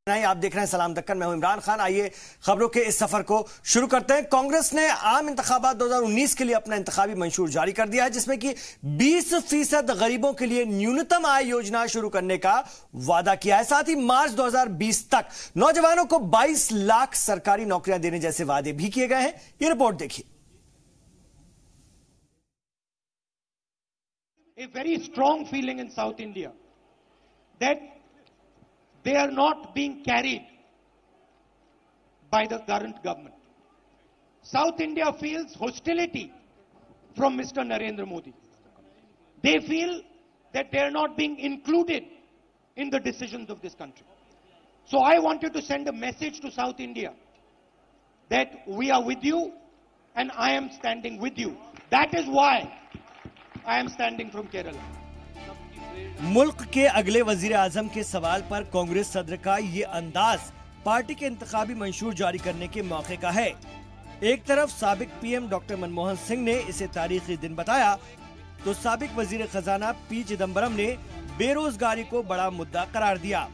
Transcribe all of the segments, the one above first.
आप देख रहे हैं सलाम दक्कन, मैं हूं इमरान खान। आइए खबरों के इस सफर को शुरू करते हैं। कांग्रेस ने आम इंतखाबात 2019 के लिए अपना इंतखाबी मंशूर जारी कर दिया है, जिसमें कि 20% गरीबों के लिए न्यूनतम आय योजना शुरू करने का वादा किया है। साथ ही मार्च 2020 तक नौजवानों को 22 लाख सरकारी नौकरियां देने जैसे वादे भी किए गए हैं। ये रिपोर्ट देखिए। A very strong feeling in South India that they are not being carried by the current government. South India feels hostility from Mr. Narendra Modi. They feel that they are not being included in the decisions of this country. So I wanted to send a message to South India that we are with you and I am standing with you. That is why I am standing from Kerala. मुल्क के अगले वजीर आजम के सवाल पर कांग्रेस सदर का ये अंदाज पार्टी के इंतखाबी मंशूर जारी करने के मौके का है। एक तरफ साबिक पीएम डॉक्टर मनमोहन सिंह ने इसे तारीखी दिन बताया, तो साबिक वजीर खजाना पी चिदम्बरम ने बेरोजगारी को बड़ा मुद्दा करार दिया।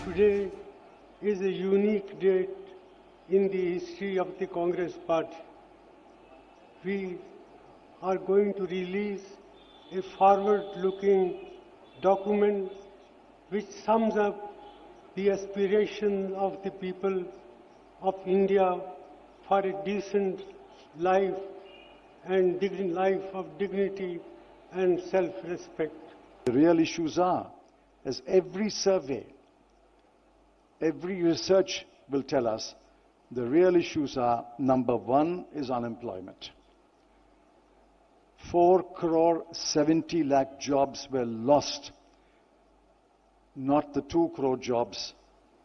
Today is a unique date in the history of the Congress party. We are going to release a forward-looking document which sums up the aspirations of the people of India for a decent life and life of dignity and self-respect. The real issues are, as every survey, every research will tell us, the real issues are, number one is unemployment. 4 crore 70 lakh jobs were lost, not the 2 crore jobs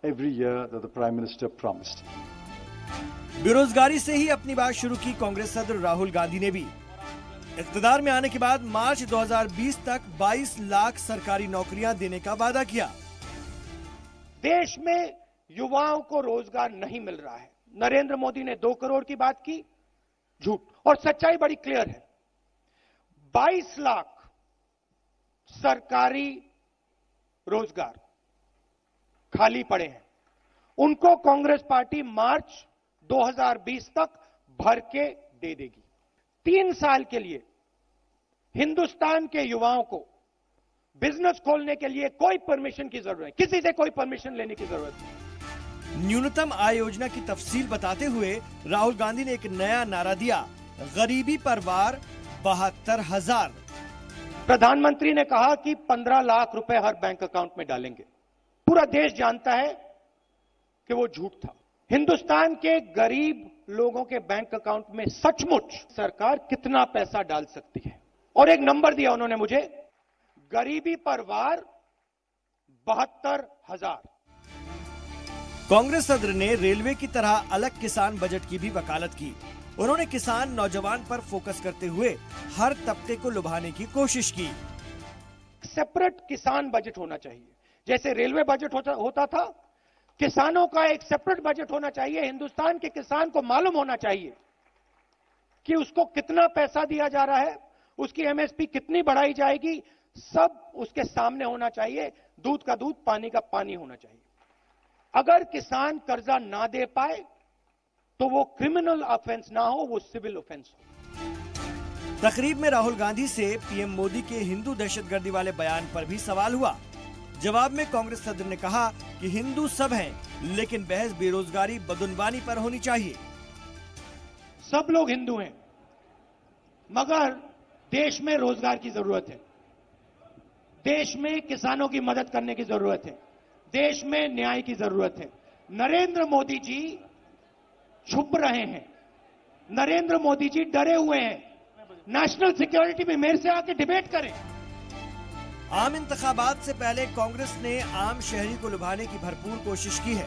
every year that the Prime Minister promised. बेरोजगारी से ही अपनी बात शुरू की कांग्रेस सदर राहुल गांधी ने भी। इख्तिदार में आने के बाद मार्च 2020 तक 22 लाख सरकारी नौकरियां देने का वादा किया। देश में युवाओं को रोजगार नहीं मिल रहा है। नरेंद्र मोदी ने 2 करोड़ की बात की, झूठ। और सच्चाई बड़ी क्लियर है, 22 लाख सरकारी रोजगार खाली पड़े हैं। उनको कांग्रेस पार्टी मार्च 2020 तक भर के दे देगी। 3 साल के लिए हिंदुस्तान के युवाओं को बिजनेस खोलने के लिए कोई परमिशन की जरूरत नहीं, किसी से कोई परमिशन लेने की जरूरत नहीं। न्यूनतम आय योजना की तफसील बताते हुए राहुल गांधी ने एक नया नारा दिया, गरीबी पर वार 72,000। प्रधानमंत्री ने कहा कि 15 लाख रुपए हर बैंक अकाउंट में डालेंगे। पूरा देश जानता है कि वो झूठ था। हिंदुस्तान के गरीब लोगों के बैंक अकाउंट में सचमुच सरकार कितना पैसा डाल सकती है, और एक नंबर दिया उन्होंने मुझे, गरीबी पर वार 72,000। कांग्रेस सदर ने रेलवे की तरह अलग किसान बजट की भी वकालत की। उन्होंने किसान नौजवान पर फोकस करते हुए हर तबके को लुभाने की कोशिश की। सेपरेट किसान बजट होना चाहिए, जैसे रेलवे बजट होता था। किसानों का एक सेपरेट बजट होना चाहिए। हिंदुस्तान के किसान को मालूम होना चाहिए कि उसको कितना पैसा दिया जा रहा है, उसकी एमएसपी कितनी बढ़ाई जाएगी, सब उसके सामने होना चाहिए। दूध का दूध, पानी का पानी होना चाहिए। अगर किसान कर्जा ना दे पाए तो वो क्रिमिनल ऑफेंस ना हो, वो सिविल ऑफेंस हो। तकरीब में राहुल गांधी से पीएम मोदी के हिंदू दहशतगर्दी वाले बयान पर भी सवाल हुआ। जवाब में कांग्रेस सदर ने कहा कि हिंदू सब हैं, लेकिन बहस बेरोजगारी बदुनवानी पर होनी चाहिए। सब लोग हिंदू हैं, मगर देश में रोजगार की जरूरत है, देश में किसानों की मदद करने की जरूरत है, देश में न्याय की जरूरत है। नरेंद्र मोदी जी छुप रहे हैं, नरेंद्र मोदी जी डरे हुए हैं। नेशनल सिक्योरिटी में मेरे से आके डिबेट करें। आम इंतखाबात से पहले कांग्रेस ने आम शहरी को लुभाने की भरपूर कोशिश की है।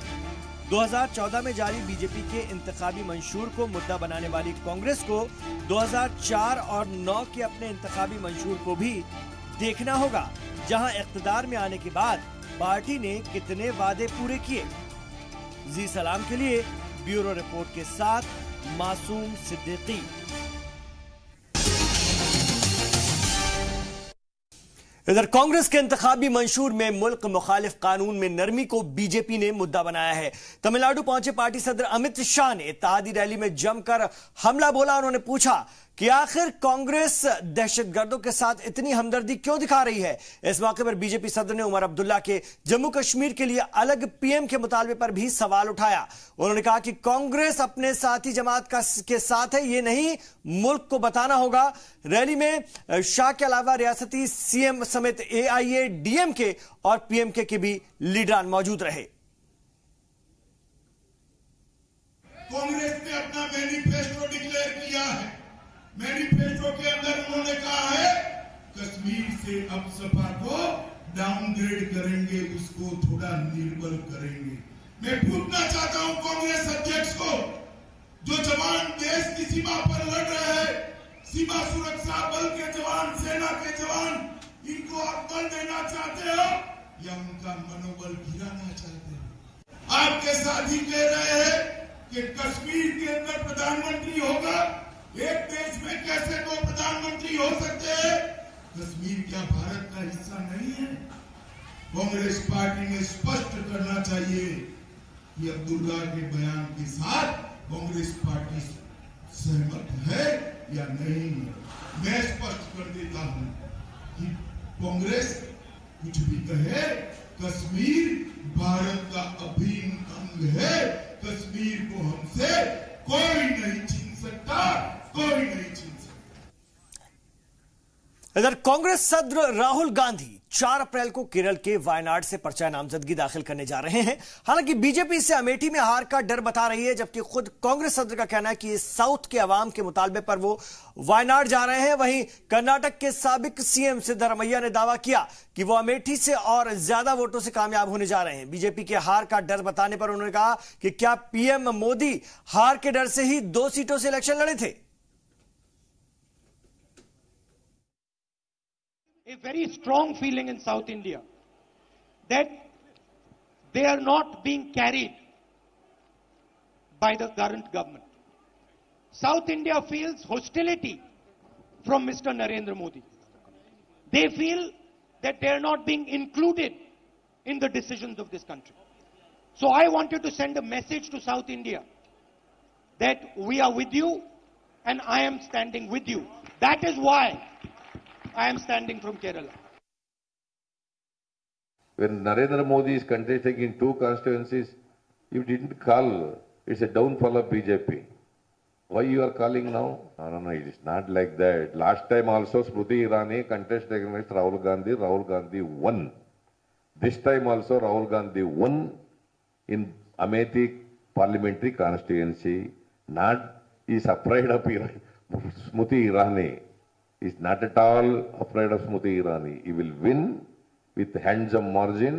2014 में जारी बीजेपी के इंतखाबी मंशूर को मुद्दा बनाने वाली कांग्रेस को 2004 और 9 के अपने इंतखाबी मंशूर को भी देखना होगा, जहां इख्तिदार में आने के बाद पार्टी ने कितने वादे पूरे किए। जी सलाम के लिए ब्यूरो रिपोर्ट के साथ मासूम सिद्दीकी। इधर कांग्रेस के इंतखाबी मंशूर में मुल्क मुखालिफ कानून में नरमी को बीजेपी ने मुद्दा बनाया है। तमिलनाडु पहुंचे पार्टी सदर अमित शाह ने इत्तेहादी रैली में जमकर हमला बोला। उन्होंने पूछा कि आखिर कांग्रेस दहशतगर्दों के साथ इतनी हमदर्दी क्यों दिखा रही है। इस मौके पर बीजेपी सदर ने उमर अब्दुल्ला के जम्मू कश्मीर के लिए अलग पीएम के मुतालबे पर भी सवाल उठाया। उन्होंने कहा कि कांग्रेस अपने साथी जमात के साथ है, ये नहीं मुल्क को बताना होगा। रैली में शाह के अलावा रियासती सीएम समेत एआईएडीएमके और पीएमके के भी लीडरान मौजूद रहे। कांग्रेस ने अपना मैनिफेस्टो डिक्लेयर किया है। मैनिफेस्टो के अंदर उन्होंने कहा है कश्मीर से अब सपा को डाउनग्रेड करेंगे, उसको थोड़ा निर्बल करेंगे। मैं पूछना चाहता हूं कांग्रेस अध्यक्ष को, जो जवान देश की सीमा पर लड़ रहे हैं, सीमा सुरक्षा बल के जवान, सेना के जवान, इनको आप बल देना चाहते हो या उनका मनोबल गिराना चाहते हो? आपके साथी कह रहे हैं कि कश्मीर के अंदर प्रधानमंत्री होगा। एक देश में कैसे दो प्रधानमंत्री हो सकते हैं? कश्मीर क्या भारत का हिस्सा नहीं है? कांग्रेस पार्टी ने स्पष्ट करना चाहिए कि अब्दुल्ला के बयान के साथ कांग्रेस पार्टी सहमत है या नहीं। मैं स्पष्ट कर देता हूं कि कांग्रेस कुछ भी कहे, कश्मीर भारत का अभिन्न अंग है। कश्मीर को हमसे कोई नहीं छीन सकता, कोई नहीं छीन सकता। इधर कांग्रेस सदर राहुल गांधी 4 अप्रैल को केरल के वायनाड से पर्चा नामजदगी दाखिल करने जा रहे हैं। हालांकि बीजेपी से अमेठी में हार का डर बता रही है, जबकि खुद कांग्रेस सदर का कहना है कि साउथ के अवाम के मुतालबे पर वो वायनाड जा रहे हैं। वहीं कर्नाटक के साबिक सीएम सिद्धरमैया ने दावा किया कि वो अमेठी से और ज्यादा वोटों से कामयाब होने जा रहे हैं। बीजेपी के हार का डर बताने पर उन्होंने कहा कि क्या पीएम मोदी हार के डर से ही 2 सीटों से इलेक्शन लड़े थे। A very strong feeling in South India that they are not being carried by the current government. South India feels hostility from Mr. Narendra Modi. They feel that they are not being included in the decisions of this country. So I wanted to send a message to South India that we are with you and I am standing with you. That is why I am standing from Kerala. When Narendra Modi is contesting in 2 constituencies, you didn't call, it's a downfall of BJP. Why you are calling now? No, it is not like that. Last time also Smriti Irani contested against Rahul Gandhi won. This time also Rahul Gandhi won in Amethi parliamentary constituency. Not is afraid of Smriti Irani. Is not at all afraid of Smriti Irani. He will win with handsome margin.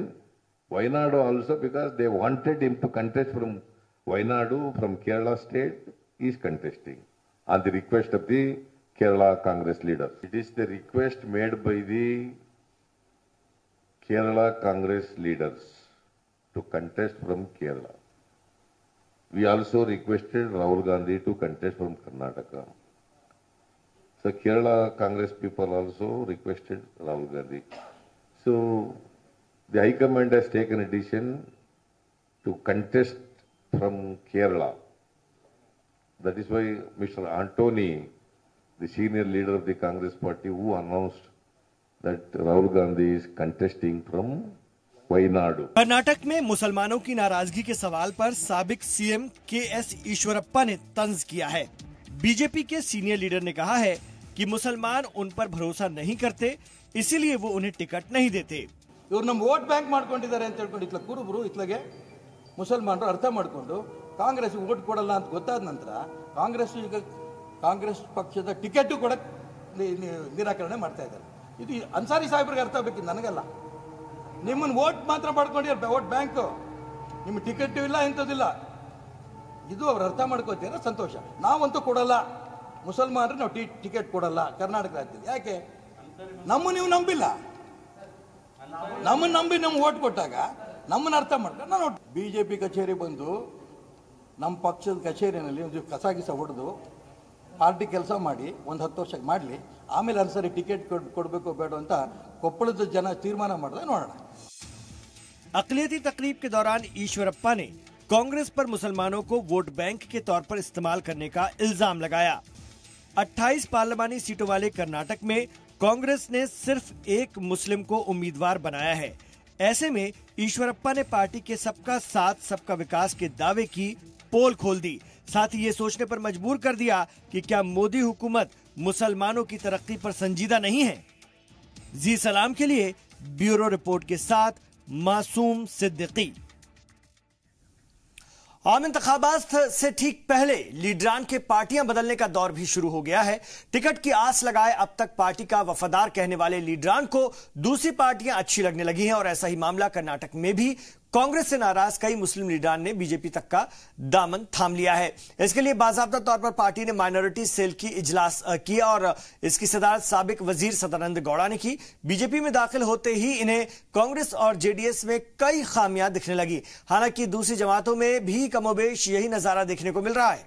Wayanadu also, because they wanted him to contest from Wayanadu, from Kerala state, he is contesting on the request of the Kerala Congress leader. It is the request made by the Kerala Congress leaders to contest from Kerala. We also requested Rahul Gandhi to contest from Karnataka. So Kerala Congress people also requested Rahul Gandhi. So the High Command has taken a decision to contest from Kerala. That is why Mr. Antony, the senior leader of the Congress party, who announced that Rahul Gandhi is contesting from Wayanadu. Karnataka में मुसलमानों की नाराजगी के सवाल पर साबिक CM KS. Eshwarappa ने तंज किया है। बीजेपी के सीनियर लीडर ने कहा है कि मुसलमान उन पर भरोसा नहीं करते, इसीलिए वो उन्हें टिकट नहीं देते। ಇವರು ನಮ್ಮ ವೋಟ್ ಬ್ಯಾಂಕ್ ಮಾಡ್ಕೊಂಡಿದ್ದಾರೆ ಅಂತ ಹೇಳ್ಕೊಂಡು ಇತ್ಲ ಕುರುಬರು ಇತ್ಲಗೆ ಮುಸಲ್ಮಾನರು ಅರ್ಥ ಮಾಡಿಕೊಂಡು ಕಾಂಗ್ರೆಸ್ ವೋಟ್ ಕೊಡಲ್ಲ ಅಂತ ಗೊತ್ತಾದ ನಂತರ ಕಾಂಗ್ರೆಸ್ ಪಕ್ಷದ ಟಿಕೆಟ್ ಕೂಡ ನಿರಾಕರಣೆ ಮಾಡ್ತಾ ಇದ್ದಾರೆ। ಇದು ಅನ್ಸಾರಿ ಸಾಹೇಬ್ರಿಗೆ ಅರ್ಥ ಆಗಬೇಕಿತ್ತು, ನನಗಲ್ಲ। ನಿಮ್ಮನ್ನು ವೋಟ್ ಮಾತ್ರ ಮಾಡ್ಕೊಂಡಿದ್ದಾರೆ ವೋಟ್ ಬ್ಯಾಂಕ್, ನಿಮ್ಮ ಟಿಕೆಟ್ ಇಲ್ಲ ಎಂಥದಿಲ್ಲ, ಇದು ಅವ್ರು ಅರ್ಥ ಮಾಡ್ಕೋತೀರ ಸಂತೋಷ। ನಾವಂತೂ ಕೊಡಲ್ಲ, ಮುಸಲ್ಮಾನರು ನಾವು ಟಿಕೆಟ್ ಕೊಡಲ್ಲ ಕರ್ನಾಟಕ ರಾಜ್ಯದಲ್ಲಿ। ಯಾಕೆ? ನಮ್ಮನ್ನು ನೀವು ನಂಬಿಲ್ಲ, ನಮ್ಮನ್ನು ನಂಬಿ ನಮ್ಗೆ ಓಟ್ ಕೊಟ್ಟಾಗ ನಮ್ಮನ್ನು ಅರ್ಥ ಮಾಡ್ಕೊಂಡು ನಾನು ಬಿಜೆಪಿ ಕಚೇರಿ ಬಂದು ನಮ್ಮ ಪಕ್ಷದ ಕಚೇರಿಯಲ್ಲಿ ಒಂದು ಕಸ ಹೊಡೆದು ಪಾರ್ಟಿ ಕೆಲಸ ಮಾಡಿ ಒಂದು 10 ವರ್ಷಕ್ಕೆ ಮಾಡಲಿ, ಆಮೇಲೆ ಒಂದ್ಸರಿ ಟಿಕೆಟ್ ಕೊಡಬೇಕು ಬೇಡ ಅಂತ ಕೊಪ್ಪಳದ ಜನ ತೀರ್ಮಾನ ಮಾಡಿದ್ರೆ ನೋಡೋಣ. अक़लियती तकरीब के दौरान ईश्वरप्पा ने कांग्रेस पर मुसलमानों को वोट बैंक के तौर पर इस्तेमाल करने का इल्जाम लगाया. 28 पार्लिमानी सीटों वाले कर्नाटक में कांग्रेस ने सिर्फ एक मुस्लिम को उम्मीदवार बनाया है. ऐसे में ईश्वरप्पा ने पार्टी के सबका साथ सबका विकास के दावे की पोल खोल दी. साथ ही ये सोचने पर मजबूर कर दिया कि क्या मोदी हुकूमत मुसलमानों की तरक्की पर संजीदा नहीं है. जी सलाम के लिए ब्यूरो रिपोर्ट के साथ मासूम सिद्दीकी. आम इंतखाबात से ठीक पहले लीडरान के पार्टियां बदलने का दौर भी शुरू हो गया है. टिकट की आस लगाए अब तक पार्टी का वफादार कहने वाले लीडरान को दूसरी पार्टियां अच्छी लगने लगी हैं और ऐसा ही मामला कर्नाटक में भी कांग्रेस से नाराज कई मुस्लिम लीडरान ने बीजेपी तक का दामन थाम लिया है. इसके लिए बाकायदा तौर पर पार्टी ने माइनॉरिटी सेल की इजलास किया और इसकी सदारत साबिक वजीर सदानंद गौड़ा ने की. बीजेपी में दाखिल होते ही इन्हें कांग्रेस और जेडीएस में कई खामियां दिखने लगी. हालांकि दूसरी जमातों में भी कमोबेश यही नजारा देखने को मिल रहा है.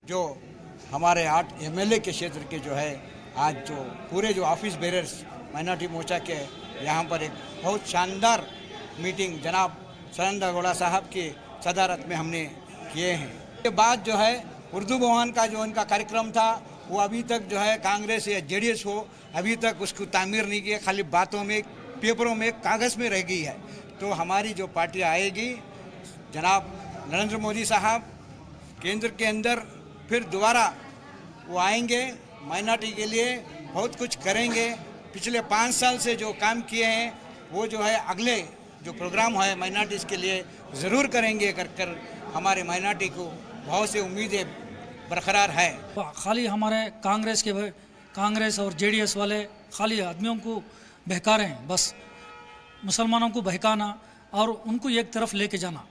जो हमारे 8 एमएलए के क्षेत्र के जो है आज जो पूरे जो ऑफिस बेरर्स माइनॉरिटी मोर्चा के यहाँ पर एक बहुत शानदार मीटिंग जनाब सदानंद गौड़ा साहब की सदारत में हमने किए हैं. के बाद जो है उर्दू भवन का जो उनका कार्यक्रम था वो अभी तक जो है कांग्रेस या जेडीएस हो अभी तक उसको तामीर नहीं किया, खाली बातों में पेपरों में कागज़ में रह गई है. तो हमारी जो पार्टी आएगी जनाब नरेंद्र मोदी साहब केंद्र के अंदर फिर दोबारा वो आएंगे, माइनॉरिटी के लिए बहुत कुछ करेंगे. पिछले 5 साल से जो काम किए हैं वो जो है अगले जो प्रोग्राम है माइनॉरिटीज़ के लिए ज़रूर करेंगे कर हमारे माइनॉरिटी को बहुत से उम्मीदें बरकरार है. खाली हमारे कांग्रेस और जेडीएस वाले खाली आदमियों को बहका रहे हैं. बस मुसलमानों को बहकाना और उनको एक तरफ लेके जाना,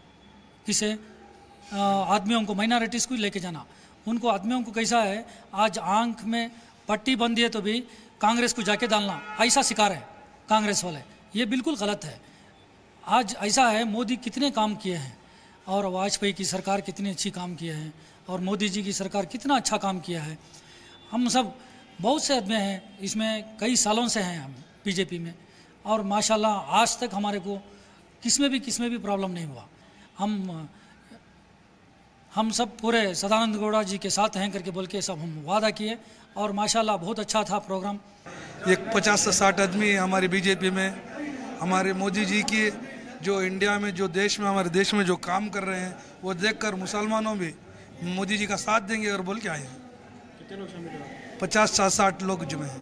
किसे आदमियों को माइनॉरिटीज़ को लेके जाना. उनको आदमियों को कैसा है, आज आंख में पट्टी बंधी है तो भी कांग्रेस को जाके डालना, ऐसा सिखा रहे हैं कांग्रेस वाले. ये बिल्कुल गलत है. आज ऐसा है, मोदी कितने काम किए हैं और वाजपेयी की सरकार कितनी अच्छी काम किए हैं और मोदी जी की सरकार कितना अच्छा काम किया है. हम सब बहुत से आदमी हैं इसमें, कई सालों से हैं हम बीजेपी में और माशाल्लाह आज तक हमारे को किसमें भी प्रॉब्लम नहीं हुआ. हम सब पूरे सदानंद गौड़ा जी के साथ हैं करके बोल के सब हम वादा किए और माशाल्लाह बहुत अच्छा था प्रोग्राम. एक 50 से 60 आदमी हमारे बीजेपी में, हमारे मोदी जी की जो इंडिया में जो देश में हमारे देश में जो काम कर रहे हैं वो देखकर मुसलमानों भी मोदी जी का साथ देंगे और बोल के आए हैं. कितने लोग शामिल हुए? 50 से 60 लोग जुमे हैं.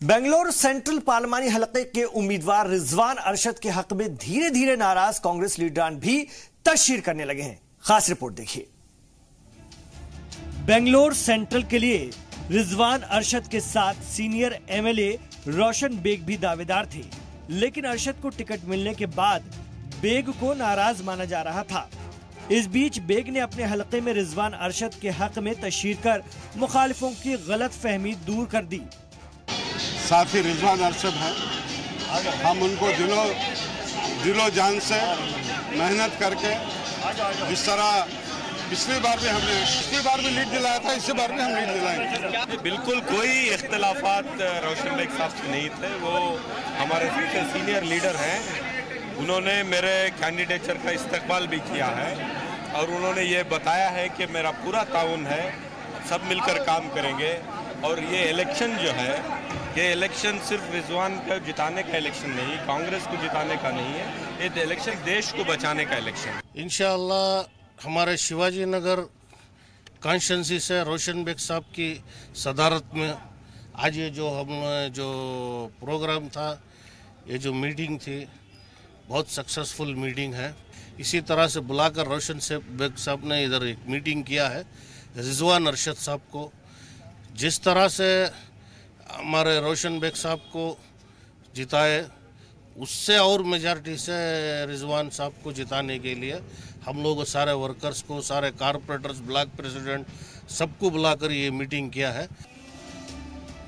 बेंगलोर सेंट्रल पार्लिमानी हलके के उम्मीदवार रिजवान अरशद के हक में धीरे धीरे नाराज कांग्रेस लीडरान भी तशहीर करने लगे हैं. खास रिपोर्ट देखिए. बेंगलोर सेंट्रल के लिए रिजवान अरशद के साथ सीनियर एमएलए रोशन बेग भी दावेदार थे, लेकिन अरशद को टिकट मिलने के बाद बेग को नाराज माना जा रहा था. इस बीच बेग ने अपने हलके में रिजवान अरशद के हक में तशहीर कर मुखालिफों की गलत फहमी दूर कर दी. साथी रिजवान अरशद हैं, हम उनको दिलो जान से मेहनत करके जिस तरह पिछली बार भी लीड दिलाया था, इसी बार भी हम लीड दिलाएंगे. बिल्कुल कोई इख्तलाफात रोशन बेग साहब से नहीं थे. वो हमारे सीनियर लीडर हैं. उन्होंने मेरे कैंडिडेचर का इस्तकबाल भी किया है और उन्होंने ये बताया है कि मेरा पूरा ताउन है, सब मिलकर काम करेंगे. और ये इलेक्शन जो है, ये इलेक्शन सिर्फ रिजवान को जिताने का इलेक्शन नहीं, कांग्रेस को जिताने का नहीं है. ये इलेक्शन देश को बचाने का इलेक्शन. इंशाअल्लाह हमारे शिवाजी नगर कॉन्स्टिट्यूंसी से रोशन बेग साहब की सदारत में आज ये जो प्रोग्राम था, ये जो मीटिंग थी, बहुत सक्सेसफुल मीटिंग है. इसी तरह से बुलाकर रोशन बेग साहब ने इधर एक मीटिंग किया है. रिजवान अरशद साहब को जिस तरह से हमारे रोशन बेग साहब को जिताए, उससे और मेजॉरिटी से रिजवान साहब को जिताने के लिए हम लोग सारे वर्कर्स को, सारे कारपोरेटर्स, ब्लॉक प्रेसिडेंट सबको बुलाकर ये मीटिंग किया है.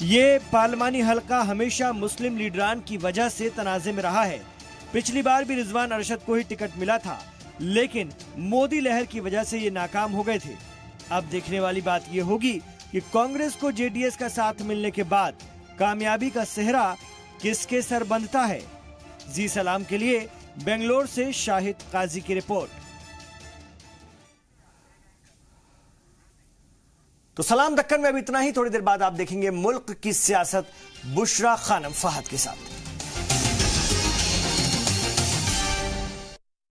ये पार्लिमानी हलका हमेशा मुस्लिम लीडरान की वजह से तनाज़े में रहा है। पिछली बार भी रिजवान अरशद को ही टिकट मिला था, लेकिन मोदी लहर की वजह से ये नाकाम हो गए थे। अब देखने वाली बात ये होगी कि कांग्रेस को जेडीएस का साथ मिलने के बाद कामयाबी का सेहरा किसके सर बंधता है। जी सलाम के लिए बेंगलोर से शाहिद काजी की रिपोर्ट। तो सलाम दक्कन में अब इतना ही। थोड़ी देर बाद आप देखेंगे मुल्क की सियासत बुशरा खानम फहद के साथ।